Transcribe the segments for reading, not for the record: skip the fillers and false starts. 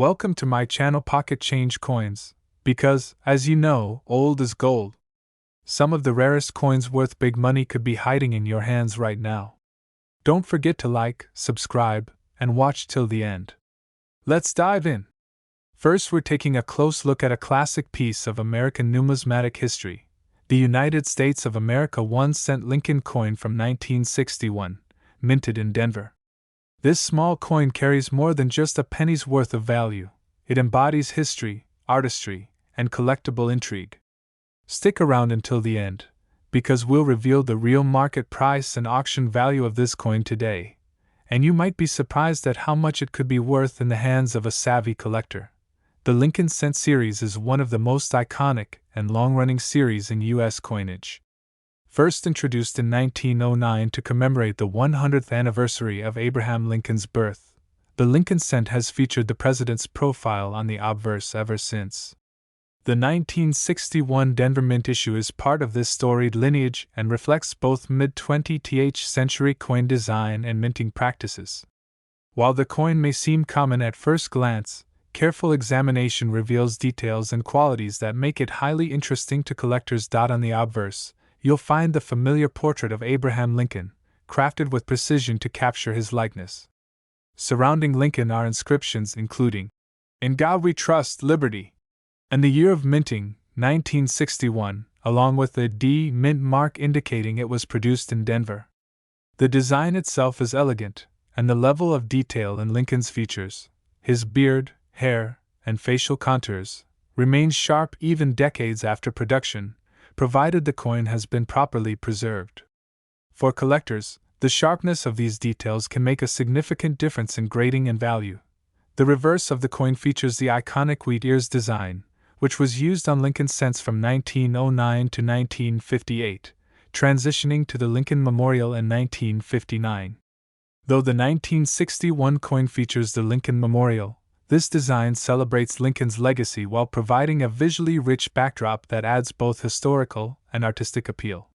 Welcome to my channel Pocket Change Coins, because, as you know, old is gold. Some of the rarest coins worth big money could be hiding in your hands right now. Don't forget to like, subscribe, and watch till the end. Let's dive in. First, we're taking a close look at a classic piece of American numismatic history, the United States of America 1-cent Lincoln coin from 1961, minted in Denver. This small coin carries more than just a penny's worth of value. It embodies history, artistry, and collectible intrigue. Stick around until the end, because we'll reveal the real market price and auction value of this coin today, and you might be surprised at how much it could be worth in the hands of a savvy collector. The Lincoln Cent series is one of the most iconic and long-running series in U.S. coinage. First introduced in 1909 to commemorate the 100th anniversary of Abraham Lincoln's birth, the Lincoln Cent has featured the president's profile on the obverse ever since. The 1961 Denver Mint issue is part of this storied lineage and reflects both mid-20th century coin design and minting practices. While the coin may seem common at first glance, careful examination reveals details and qualities that make it highly interesting to collectors. On the obverse, you'll find the familiar portrait of Abraham Lincoln, crafted with precision to capture his likeness. Surrounding Lincoln are inscriptions including, "In God We Trust, Liberty," and the year of minting, 1961, along with the D mint mark indicating it was produced in Denver. The design itself is elegant, and the level of detail in Lincoln's features, his beard, hair, and facial contours, remains sharp even decades after production, provided the coin has been properly preserved. For collectors, the sharpness of these details can make a significant difference in grading and value. The reverse of the coin features the iconic wheat ears design, which was used on Lincoln cents from 1909 to 1958, transitioning to the Lincoln Memorial in 1959. Though the 1961 coin features the Lincoln Memorial, this design celebrates Lincoln's legacy while providing a visually rich backdrop that adds both historical and artistic appeal.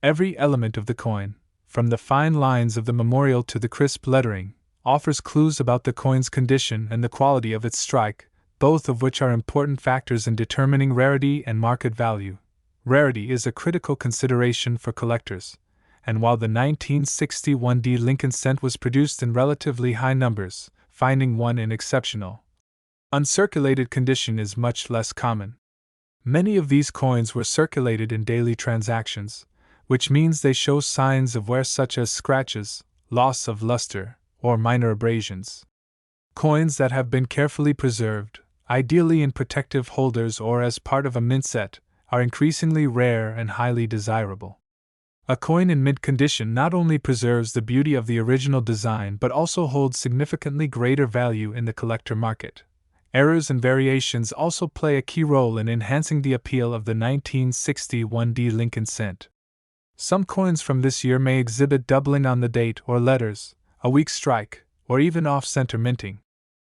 Every element of the coin, from the fine lines of the memorial to the crisp lettering, offers clues about the coin's condition and the quality of its strike, both of which are important factors in determining rarity and market value. Rarity is a critical consideration for collectors, and while the 1961 D Lincoln Cent was produced in relatively high numbers, finding one in exceptional, uncirculated condition is much less common. Many of these coins were circulated in daily transactions, which means they show signs of wear such as scratches, loss of luster, or minor abrasions. Coins that have been carefully preserved, ideally in protective holders or as part of a mint set, are increasingly rare and highly desirable. A coin in mint condition not only preserves the beauty of the original design but also holds significantly greater value in the collector market. Errors and variations also play a key role in enhancing the appeal of the 1961 D Lincoln Cent. Some coins from this year may exhibit doubling on the date or letters, a weak strike, or even off-center minting.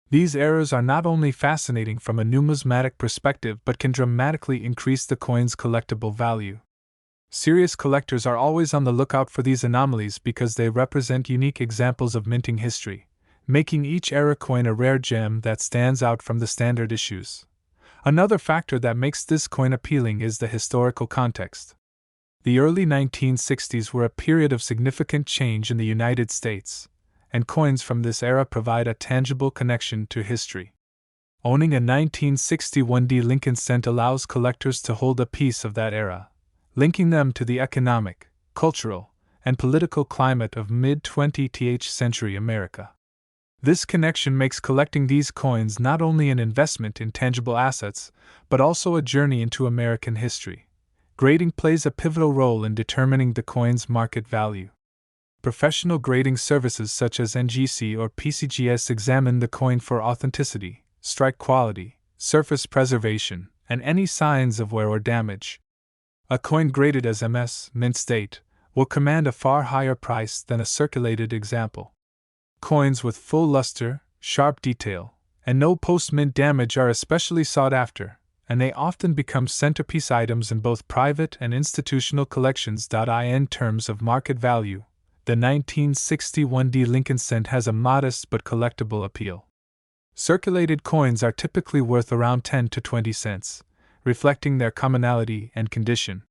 These errors are not only fascinating from a numismatic perspective but can dramatically increase the coin's collectible value. Serious collectors are always on the lookout for these anomalies because they represent unique examples of minting history, making each era coin a rare gem that stands out from the standard issues. Another factor that makes this coin appealing is the historical context. The early 1960s were a period of significant change in the United States, and coins from this era provide a tangible connection to history. Owning a 1961 D Lincoln Cent allows collectors to hold a piece of that era, linking them to the economic, cultural, and political climate of mid-20th century America. This connection makes collecting these coins not only an investment in tangible assets, but also a journey into American history. Grading plays a pivotal role in determining the coin's market value. Professional grading services such as NGC or PCGS examine the coin for authenticity, strike quality, surface preservation, and any signs of wear or damage. A coin graded as MS, mint state, will command a far higher price than a circulated example. Coins with full luster, sharp detail, and no post-mint damage are especially sought after, and they often become centerpiece items in both private and institutional collections. In terms of market value, the 1961 D Lincoln Cent has a modest but collectible appeal. Circulated coins are typically worth around 10 to 20 cents, reflecting their commonality and condition.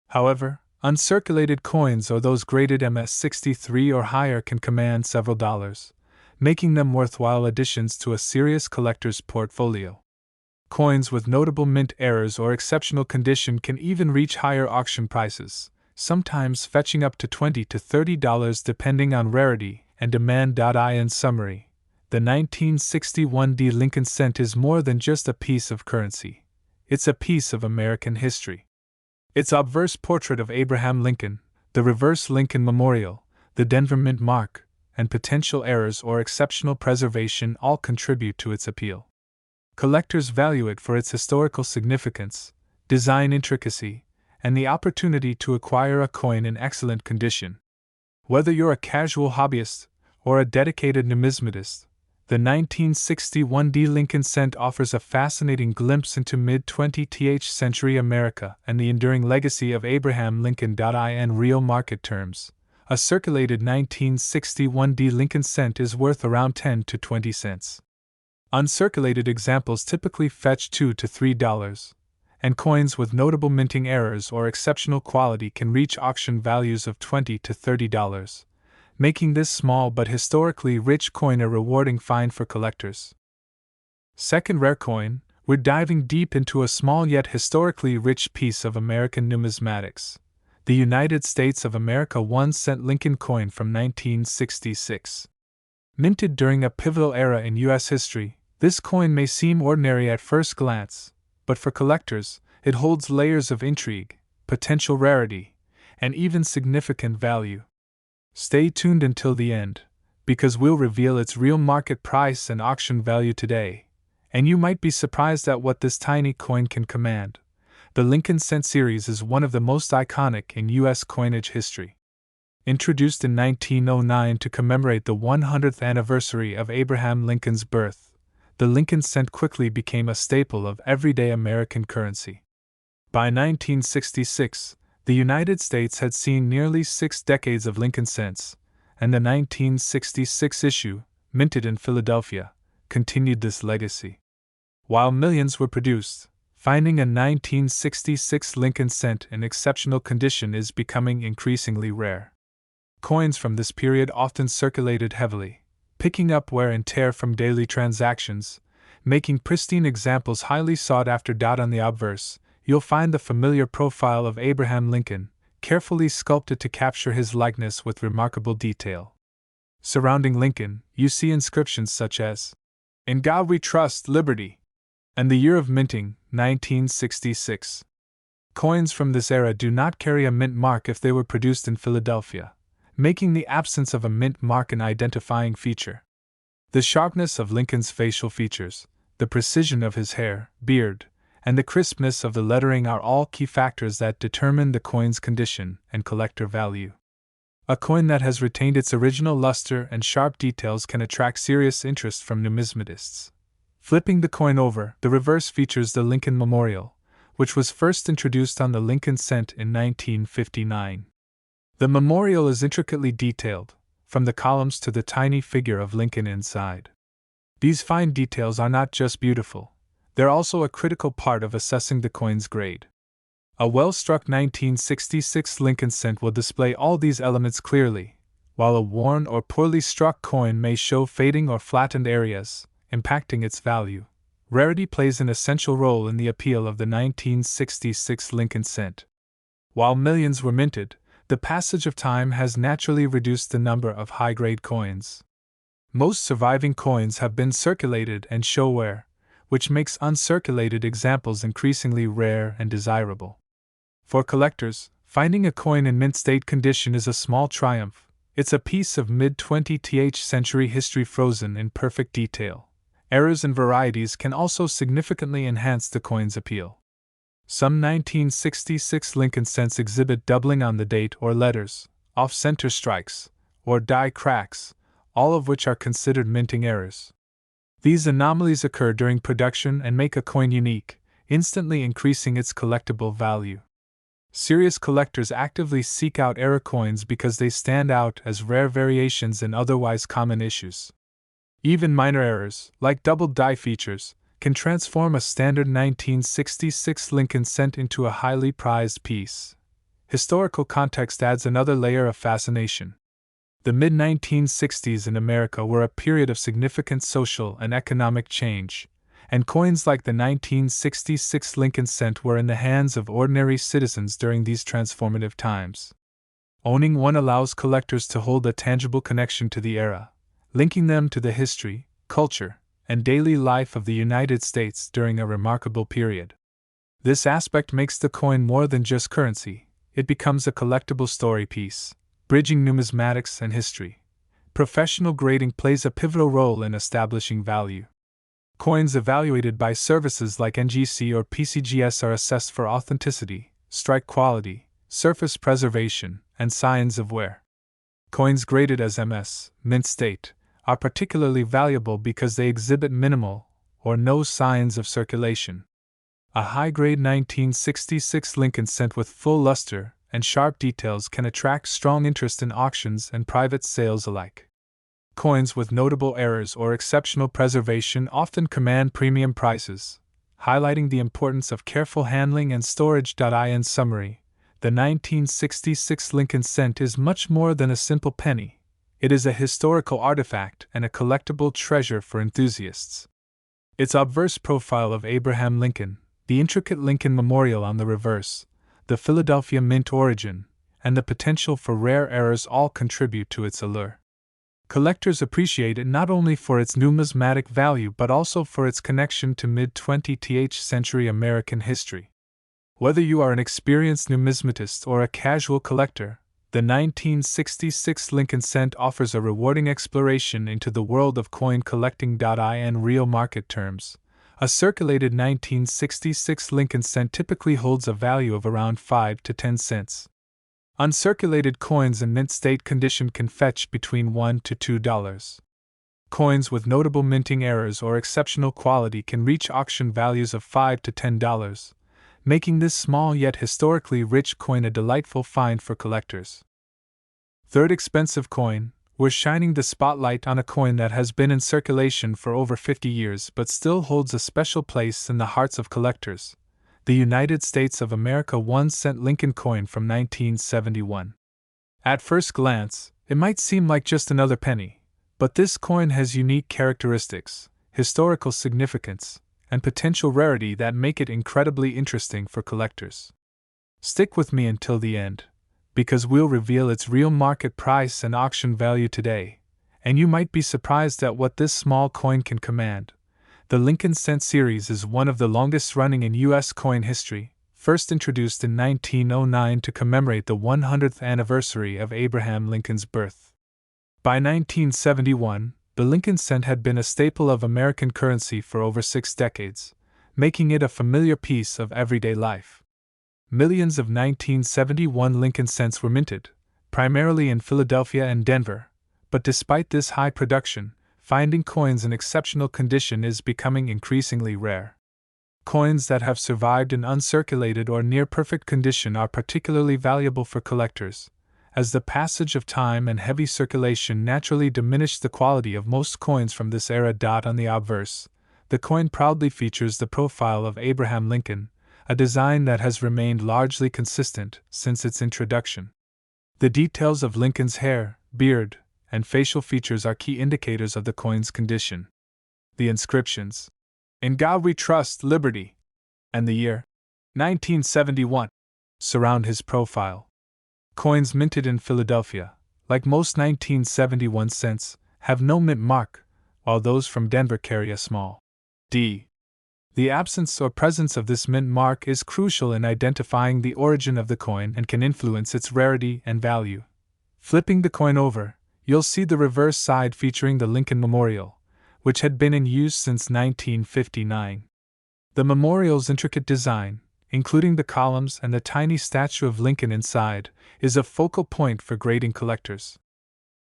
However, uncirculated coins or those graded MS-63 or higher can command several dollars, making them worthwhile additions to a serious collector's portfolio. Coins with notable mint errors or exceptional condition can even reach higher auction prices, sometimes fetching up to $20 to $30 depending on rarity and demand. In summary, the 1961 Lincoln cent is more than just a piece of currency. It's a piece of American history. Its obverse portrait of Abraham Lincoln, the reverse Lincoln Memorial, the Denver Mint mark, and potential errors or exceptional preservation all contribute to its appeal. Collectors value it for its historical significance, design intricacy, and the opportunity to acquire a coin in excellent condition. Whether you're a casual hobbyist or a dedicated numismatist, the 1961 Lincoln cent offers a fascinating glimpse into mid-20th century America and the enduring legacy of Abraham Lincoln. In real market terms, a circulated 1961 Lincoln cent is worth around 10 to 20 cents. Uncirculated examples typically fetch $2 to $3, and coins with notable minting errors or exceptional quality can reach auction values of $20 to $30. Making this small but historically rich coin a rewarding find for collectors. Second rare coin, we're diving deep into a small yet historically rich piece of American numismatics. The United States of America 1 cent Lincoln coin from 1966. Minted during a pivotal era in U.S. history, this coin may seem ordinary at first glance, but for collectors, it holds layers of intrigue, potential rarity, and even significant value. Stay tuned until the end, because we'll reveal its real market price and auction value today, and you might be surprised at what this tiny coin can command. The Lincoln cent series is one of the most iconic in U.S. coinage history. Introduced in 1909 to commemorate the 100th anniversary of Abraham Lincoln's birth, the Lincoln cent quickly became a staple of everyday American currency. By 1966, the United States had seen nearly 6 decades of Lincoln cents, and the 1966 issue, minted in Philadelphia, continued this legacy. While millions were produced, finding a 1966 Lincoln cent in exceptional condition is becoming increasingly rare. Coins from this period often circulated heavily, picking up wear and tear from daily transactions, making pristine examples highly sought after. On the obverse, you'll find the familiar profile of Abraham Lincoln, carefully sculpted to capture his likeness with remarkable detail. Surrounding Lincoln, you see inscriptions such as, "In God We Trust, Liberty," and the year of minting, 1966. Coins from this era do not carry a mint mark if they were produced in Philadelphia, making the absence of a mint mark an identifying feature. The sharpness of Lincoln's facial features, the precision of his hair, beard, and the crispness of the lettering are all key factors that determine the coin's condition and collector value. A coin that has retained its original luster and sharp details can attract serious interest from numismatists. Flipping the coin over, the reverse features the Lincoln Memorial, which was first introduced on the Lincoln cent in 1959. The memorial is intricately detailed, from the columns to the tiny figure of Lincoln inside. These fine details are not just beautiful, they're also a critical part of assessing the coin's grade. A well-struck 1966 Lincoln cent will display all these elements clearly, while a worn or poorly struck coin may show fading or flattened areas, impacting its value. Rarity plays an essential role in the appeal of the 1966 Lincoln cent. While millions were minted, the passage of time has naturally reduced the number of high-grade coins. Most surviving coins have been circulated and show wear, which makes uncirculated examples increasingly rare and desirable. For collectors, finding a coin in mint state condition is a small triumph. It's a piece of mid-20th century history frozen in perfect detail. Errors and varieties can also significantly enhance the coin's appeal. Some 1966 Lincoln cents exhibit doubling on the date or letters, off-center strikes, or die cracks, all of which are considered minting errors. These anomalies occur during production and make a coin unique, instantly increasing its collectible value. Serious collectors actively seek out error coins because they stand out as rare variations in otherwise common issues. Even minor errors, like double die features, can transform a standard 1966 Lincoln cent into a highly prized piece. Historical context adds another layer of fascination. The mid-1960s in America were a period of significant social and economic change, and coins like the 1966 Lincoln cent were in the hands of ordinary citizens during these transformative times. Owning one allows collectors to hold a tangible connection to the era, linking them to the history, culture, and daily life of the United States during a remarkable period. This aspect makes the coin more than just currency; it becomes a collectible story piece, bridging numismatics and history. Professional grading plays a pivotal role in establishing value. Coins evaluated by services like NGC or PCGS are assessed for authenticity, strike quality, surface preservation, and signs of wear. Coins graded as MS, mint state, are particularly valuable because they exhibit minimal or no signs of circulation. A high-grade 1966 Lincoln cent with full luster and sharp details can attract strong interest in auctions and private sales alike. Coins with notable errors or exceptional preservation often command premium prices, highlighting the importance of careful handling and storage. In summary, the 1966 Lincoln cent is much more than a simple penny. It is a historical artifact and a collectible treasure for enthusiasts. Its obverse profile of Abraham Lincoln, the intricate Lincoln memorial on the reverse, the Philadelphia Mint origin, and the potential for rare errors all contribute to its allure. Collectors appreciate it not only for its numismatic value but also for its connection to mid-20th century American history. Whether you are an experienced numismatist or a casual collector, the 1966 Lincoln cent offers a rewarding exploration into the world of coin collecting. In real market terms, a circulated 1966 Lincoln cent typically holds a value of around 5 to 10 cents. Uncirculated coins in mint state condition can fetch between $1 to $2. Coins with notable minting errors or exceptional quality can reach auction values of $5 to $10, making this small yet historically rich coin a delightful find for collectors. Third expensive coin, we're shining the spotlight on a coin that has been in circulation for over 50 years but still holds a special place in the hearts of collectors. The United States of America 1-cent Lincoln coin from 1971. At first glance, it might seem like just another penny, but this coin has unique characteristics, historical significance, and potential rarity that make it incredibly interesting for collectors. Stick with me until the end, because we'll reveal its real market price and auction value today, and you might be surprised at what this small coin can command. The Lincoln Cent series is one of the longest running in U.S. coin history, first introduced in 1909 to commemorate the 100th anniversary of Abraham Lincoln's birth. By 1971, the Lincoln cent had been a staple of American currency for over 6 decades, making it a familiar piece of everyday life. Millions of 1971 Lincoln cents were minted, primarily in Philadelphia and Denver, but despite this high production, finding coins in exceptional condition is becoming increasingly rare. Coins that have survived in uncirculated or near-perfect condition are particularly valuable for collectors, as the passage of time and heavy circulation naturally diminish the quality of most coins from this era. On the obverse, the coin proudly features the profile of Abraham Lincoln, a design that has remained largely consistent since its introduction. The details of Lincoln's hair, beard, and facial features are key indicators of the coin's condition. The inscriptions, "In God We Trust, Liberty," and the year, 1971, surround his profile. Coins minted in Philadelphia, like most 1971 cents, have no mint mark, while those from Denver carry a small D. The absence or presence of this mint mark is crucial in identifying the origin of the coin and can influence its rarity and value. Flipping the coin over, you'll see the reverse side featuring the Lincoln Memorial, which had been in use since 1959. The memorial's intricate design, including the columns and the tiny statue of Lincoln inside, is a focal point for grading collectors.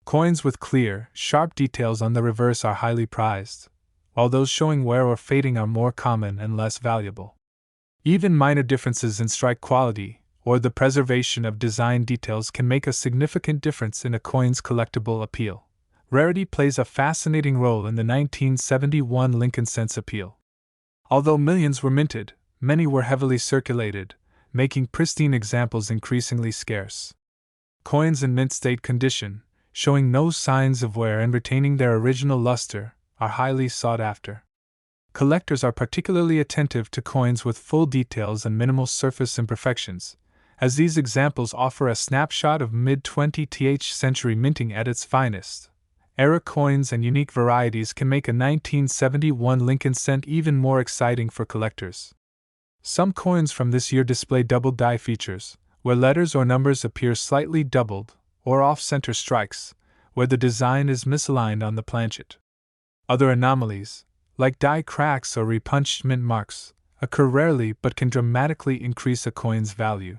Coins with clear, sharp details on the reverse are highly prized, while those showing wear or fading are more common and less valuable. Even minor differences in strike quality, or the preservation of design details can make a significant difference in a coin's collectible appeal. Rarity plays a fascinating role in the 1971 Lincoln cents appeal. Although millions were minted, many were heavily circulated, making pristine examples increasingly scarce. Coins in mint state condition, showing no signs of wear and retaining their original luster, are highly sought after. Collectors are particularly attentive to coins with full details and minimal surface imperfections, as these examples offer a snapshot of mid-20th century minting at its finest. Era coins and unique varieties can make a 1971 Lincoln cent even more exciting for collectors. Some coins from this year display double die features, where letters or numbers appear slightly doubled, or off-center strikes, where the design is misaligned on the planchet. Other anomalies, like die cracks or repunched mint marks, occur rarely but can dramatically increase a coin's value.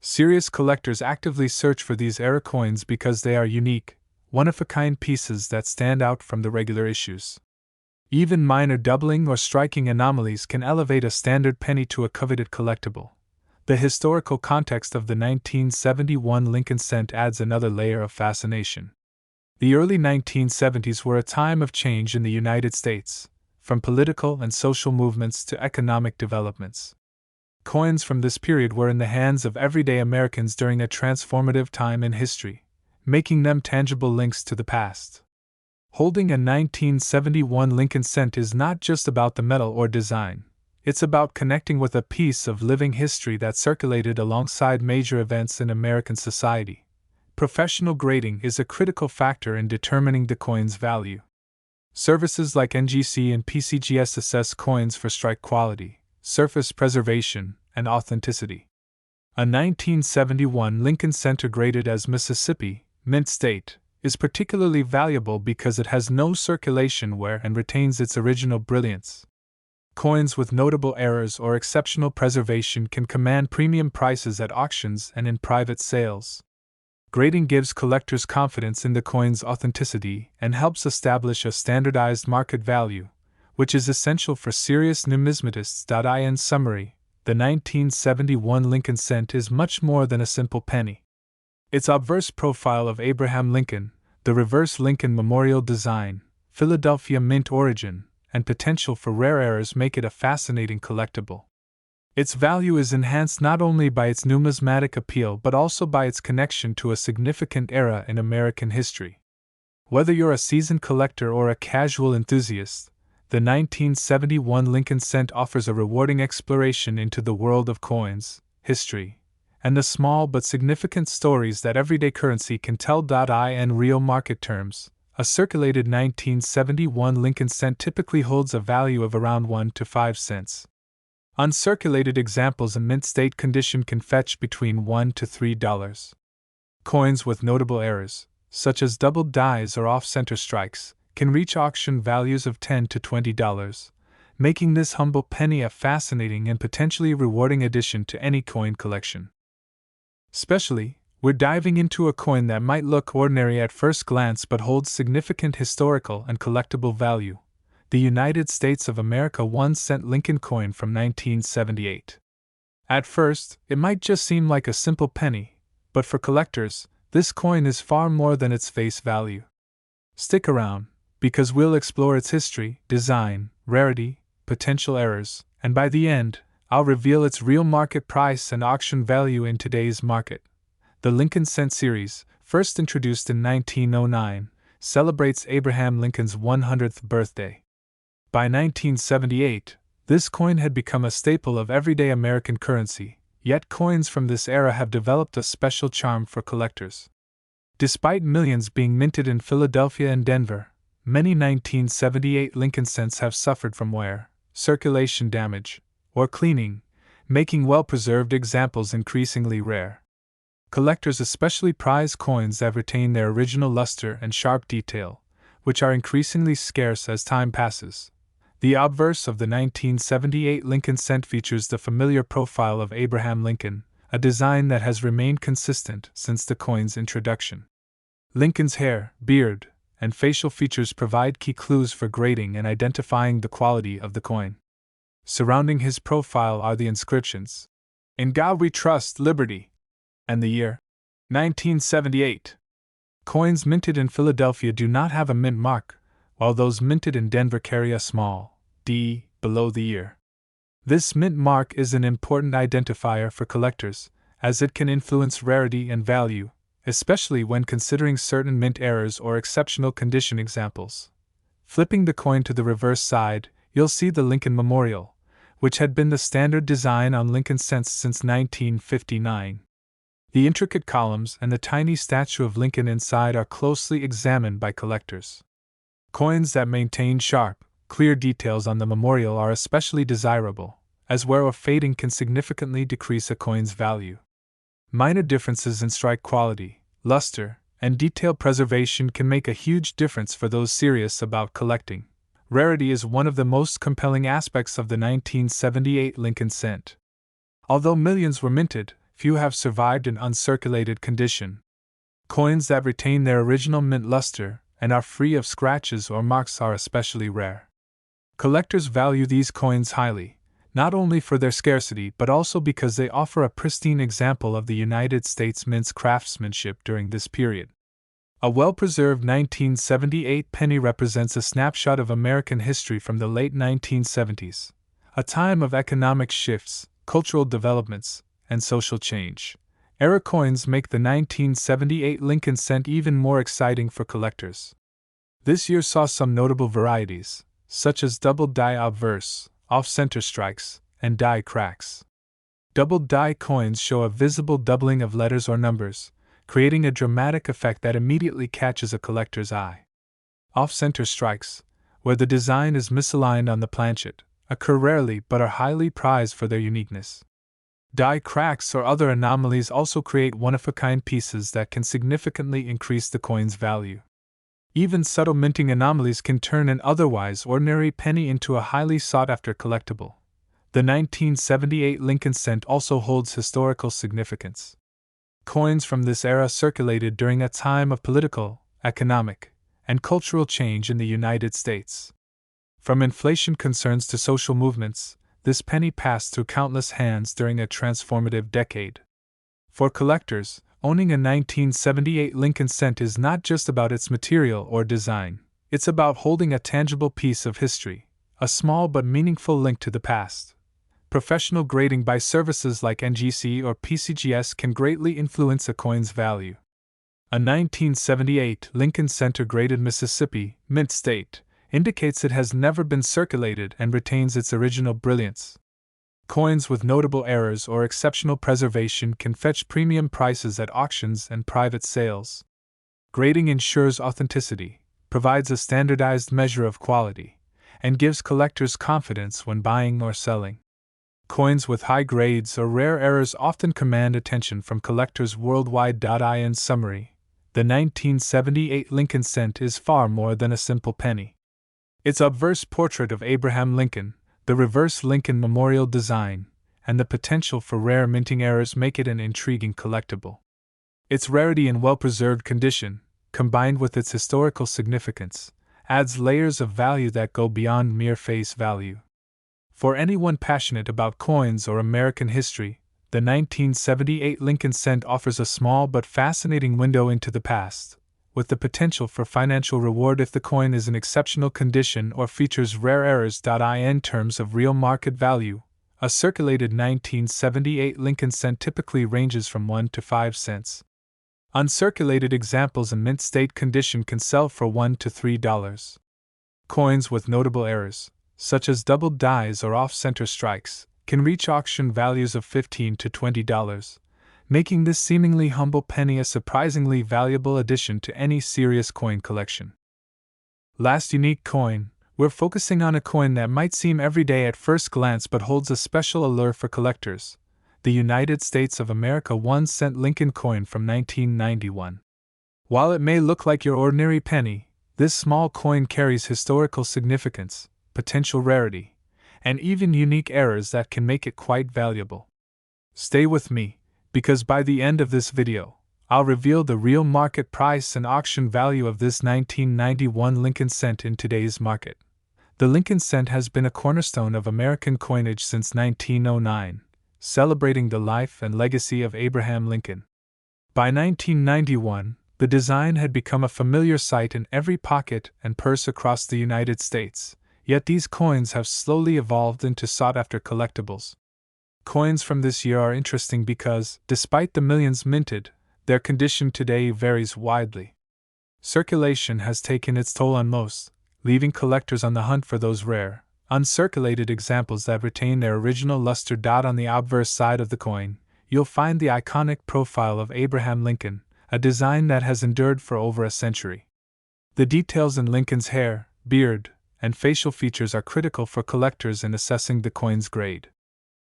Serious collectors actively search for these era coins because they are unique, one-of-a-kind pieces that stand out from the regular issues. Even minor doubling or striking anomalies can elevate a standard penny to a coveted collectible. The historical context of the 1971 Lincoln cent adds another layer of fascination. The early 1970s were a time of change in the United States, from political and social movements to economic developments. Coins from this period were in the hands of everyday Americans during a transformative time in history, making them tangible links to the past. Holding a 1971 Lincoln cent is not just about the metal or design, it's about connecting with a piece of living history that circulated alongside major events in American society. Professional grading is a critical factor in determining the coin's value. Services like NGC and PCGS assess coins for strike quality, surface preservation, and authenticity. A 1971 Lincoln cent graded as Mississippi, mint state, is particularly valuable because it has no circulation wear and retains its original brilliance. Coins with notable errors or exceptional preservation can command premium prices at auctions and in private sales. Grading gives collectors confidence in the coin's authenticity and helps establish a standardized market value, which is essential for serious numismatists. In summary, the 1971 Lincoln cent is much more than a simple penny. Its obverse profile of Abraham Lincoln, the reverse Lincoln memorial design, Philadelphia mint origin, and potential for rare errors make it a fascinating collectible. Its value is enhanced not only by its numismatic appeal but also by its connection to a significant era in American history. Whether you're a seasoned collector or a casual enthusiast, the 1971 Lincoln cent offers a rewarding exploration into the world of coins, history, and the small but significant stories that everyday currency can tell. In real market terms, a circulated 1971 Lincoln cent typically holds a value of around 1 to 5 cents. Uncirculated examples in mint state condition can fetch between $1 to $3. Coins with notable errors, such as doubled dies or off-center strikes, can reach auction values of $10 to $20, making this humble penny a fascinating and potentially rewarding addition to any coin collection. Especially, we're diving into a coin that might look ordinary at first glance but holds significant historical and collectible value: the United States of America 1-cent Lincoln coin from 1978. At first, it might just seem like a simple penny, but for collectors, this coin is far more than its face value. Stick around, because we'll explore its history, design, rarity, potential errors, and by the end, I'll reveal its real market price and auction value in today's market. The Lincoln cent series, first introduced in 1909, celebrates Abraham Lincoln's 100th birthday. By 1978, this coin had become a staple of everyday American currency, yet coins from this era have developed a special charm for collectors. Despite millions being minted in Philadelphia and Denver, many 1978 Lincoln cents have suffered from wear, circulation damage, or cleaning, making well-preserved examples increasingly rare. Collectors especially prize coins that retain their original luster and sharp detail, which are increasingly scarce as time passes. The obverse of the 1978 Lincoln cent features the familiar profile of Abraham Lincoln, a design that has remained consistent since the coin's introduction. Lincoln's hair, beard, and facial features provide key clues for grading and identifying the quality of the coin. Surrounding his profile are the inscriptions, "In God We Trust, Liberty," and the year, 1978. Coins minted in Philadelphia do not have a mint mark, while those minted in Denver carry a small D below the year. This mint mark is an important identifier for collectors, as it can influence rarity and value, especially when considering certain mint errors or exceptional condition examples. Flipping the coin to the reverse side, you'll see the Lincoln Memorial, which had been the standard design on Lincoln cents since 1959. The intricate columns and the tiny statue of Lincoln inside are closely examined by collectors. Coins that maintain sharp, clear details on the memorial are especially desirable, as wear or fading can significantly decrease a coin's value. Minor differences in strike quality, luster, and detail preservation can make a huge difference for those serious about collecting. Rarity is one of the most compelling aspects of the 1978 Lincoln cent. Although millions were minted, few have survived in uncirculated condition. Coins that retain their original mint luster and are free of scratches or marks are especially rare. Collectors value these coins highly, not only for their scarcity but also because they offer a pristine example of the United States Mint's craftsmanship during this period. A well-preserved 1978 penny represents a snapshot of American history from the late 1970s, a time of economic shifts, cultural developments, and social change. Era coins make the 1978 Lincoln cent even more exciting for collectors. This year saw some notable varieties, such as double die obverse, off-center strikes, and die cracks. Double die coins show a visible doubling of letters or numbers, creating a dramatic effect that immediately catches a collector's eye. Off-center strikes, where the design is misaligned on the planchet, occur rarely but are highly prized for their uniqueness. Die cracks or other anomalies also create one-of-a-kind pieces that can significantly increase the coin's value. Even subtle minting anomalies can turn an otherwise ordinary penny into a highly sought-after collectible. The 1978 Lincoln cent also holds historical significance. Coins from this era circulated during a time of political, economic, and cultural change in the United States. From inflation concerns to social movements, this penny passed through countless hands during a transformative decade. For collectors, owning a 1978 Lincoln cent is not just about its material or design, it's about holding a tangible piece of history, a small but meaningful link to the past. Professional grading by services like NGC or PCGS can greatly influence a coin's value. A 1978 Lincoln Center graded Mississippi Mint State indicates it has never been circulated and retains its original brilliance. Coins with notable errors or exceptional preservation can fetch premium prices at auctions and private sales. Grading ensures authenticity, provides a standardized measure of quality, and gives collectors confidence when buying or selling. Coins with high grades or rare errors often command attention from collectors worldwide. In summary, the 1978 Lincoln cent is far more than a simple penny. Its obverse portrait of Abraham Lincoln, the reverse Lincoln Memorial design, and the potential for rare minting errors make it an intriguing collectible. Its rarity and well-preserved condition, combined with its historical significance, adds layers of value that go beyond mere face value. For anyone passionate about coins or American history, the 1978 Lincoln cent offers a small but fascinating window into the past, with the potential for financial reward if the coin is in exceptional condition or features rare errors. In terms of real market value, a circulated 1978 Lincoln cent typically ranges from 1 to 5 cents. Uncirculated examples in mint state condition can sell for $1 to $3. Coins with notable errors, such as double dies or off-center strikes, can reach auction values of $15 to $20, making this seemingly humble penny a surprisingly valuable addition to any serious coin collection. Last unique coin, we're focusing on a coin that might seem everyday at first glance but holds a special allure for collectors: the United States of America 1-cent Lincoln coin from 1991. While it may look like your ordinary penny, this small coin carries historical significance, potential rarity, and even unique errors that can make it quite valuable. Stay with me, because by the end of this video, I'll reveal the real market price and auction value of this 1991 Lincoln cent in today's market. The Lincoln cent has been a cornerstone of American coinage since 1909, celebrating the life and legacy of Abraham Lincoln. By 1991, The design had become a familiar sight in every pocket and purse across the United States, yet these coins have slowly evolved into sought-after collectibles. Coins from this year are interesting because, despite the millions minted, their condition today varies widely. Circulation has taken its toll on most, leaving collectors on the hunt for those rare, uncirculated examples that retain their original luster. On the obverse side of the coin, you'll find the iconic profile of Abraham Lincoln, a design that has endured for over a century. The details in Lincoln's hair, beard, and facial features are critical for collectors in assessing the coin's grade.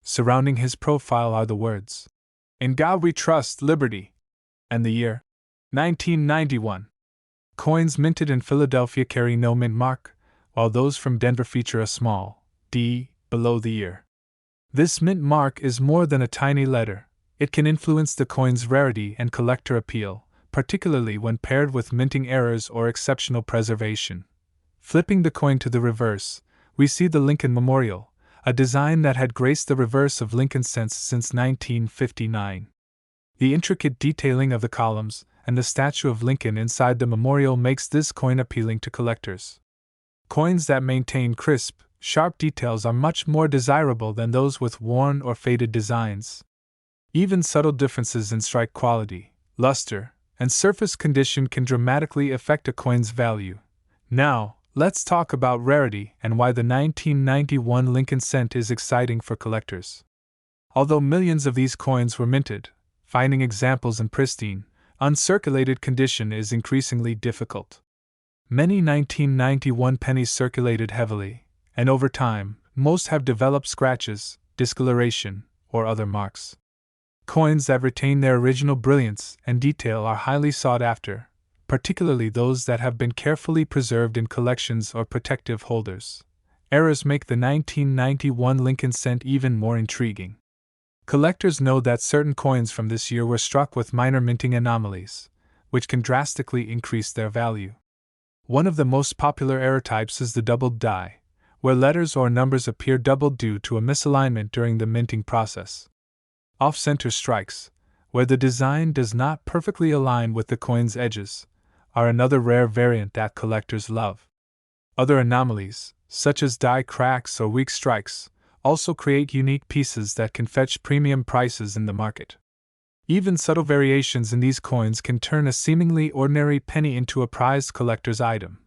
Surrounding his profile are the words, "In God We Trust, Liberty," and the year, 1991. Coins minted in Philadelphia carry no mint mark, while those from Denver feature a small D below the year. This mint mark is more than a tiny letter. It can influence the coin's rarity and collector appeal, particularly when paired with minting errors or exceptional preservation. Flipping the coin to the reverse, we see the Lincoln Memorial, a design that had graced the reverse of Lincoln's cents since 1959. The intricate detailing of the columns and the statue of Lincoln inside the memorial makes this coin appealing to collectors. Coins that maintain crisp, sharp details are much more desirable than those with worn or faded designs. Even subtle differences in strike quality, luster, and surface condition can dramatically affect a coin's value. Now, let's talk about rarity and why the 1991 Lincoln cent is exciting for collectors. Although millions of these coins were minted, finding examples in pristine, uncirculated condition is increasingly difficult. Many 1991 pennies circulated heavily, and over time, most have developed scratches, discoloration, or other marks. Coins that retain their original brilliance and detail are highly sought after, particularly those that have been carefully preserved in collections or protective holders. Errors make the 1991 Lincoln cent even more intriguing. Collectors know that certain coins from this year were struck with minor minting anomalies, which can drastically increase their value. One of the most popular error types is the doubled die, where letters or numbers appear doubled due to a misalignment during the minting process. Off-center strikes, where the design does not perfectly align with the coin's edges, are another rare variant that collectors love. Other anomalies, such as die cracks or weak strikes, also create unique pieces that can fetch premium prices in the market. Even subtle variations in these coins can turn a seemingly ordinary penny into a prized collector's item.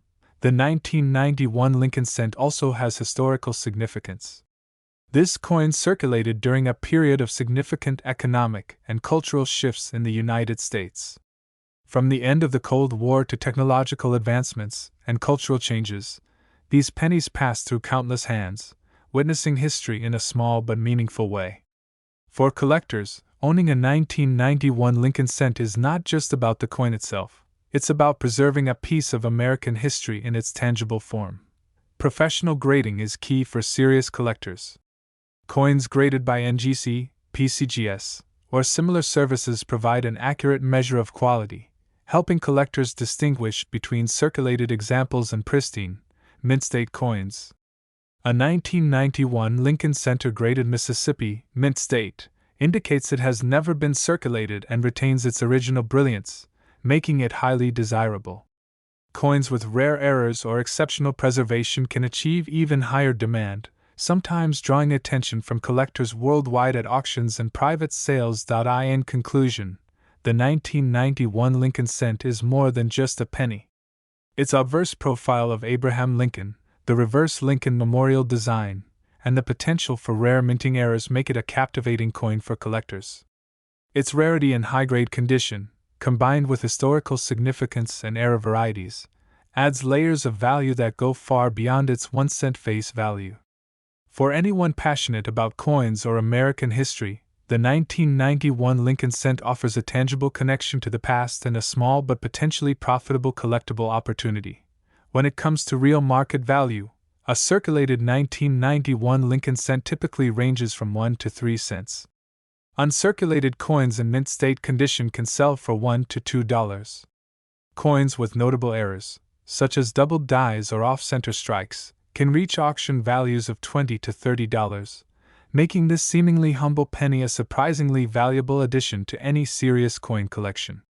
The 1991 Lincoln cent also has historical significance. This coin circulated during a period of significant economic and cultural shifts in the United States. From the end of the Cold War to technological advancements and cultural changes, these pennies passed through countless hands, witnessing history in a small but meaningful way. For collectors, owning a 1991 Lincoln cent is not just about the coin itself, it's about preserving a piece of American history in its tangible form. Professional grading is key for serious collectors. Coins graded by NGC, PCGS, or similar services provide an accurate measure of quality, helping collectors distinguish between circulated examples and pristine, mint-state coins. A 1991 Lincoln Center graded Mississippi, mint state, indicates it has never been circulated and retains its original brilliance, making it highly desirable. Coins with rare errors or exceptional preservation can achieve even higher demand, sometimes drawing attention from collectors worldwide at auctions and private sales. In conclusion, the 1991 Lincoln cent is more than just a penny. Its obverse profile of Abraham Lincoln, the reverse Lincoln Memorial design, and the potential for rare minting errors make it a captivating coin for collectors. Its rarity and high-grade condition, combined with historical significance and error varieties, adds layers of value that go far beyond its 1-cent face value. For anyone passionate about coins or American history, the 1991 Lincoln cent offers a tangible connection to the past and a small but potentially profitable collectible opportunity. When it comes to real market value, a circulated 1991 Lincoln cent typically ranges from 1 to 3 cents. Uncirculated coins in mint state condition can sell for $1 to $2. Coins with notable errors, such as doubled dies or off-center strikes, can reach auction values of $20 to $30, making this seemingly humble penny a surprisingly valuable addition to any serious coin collection.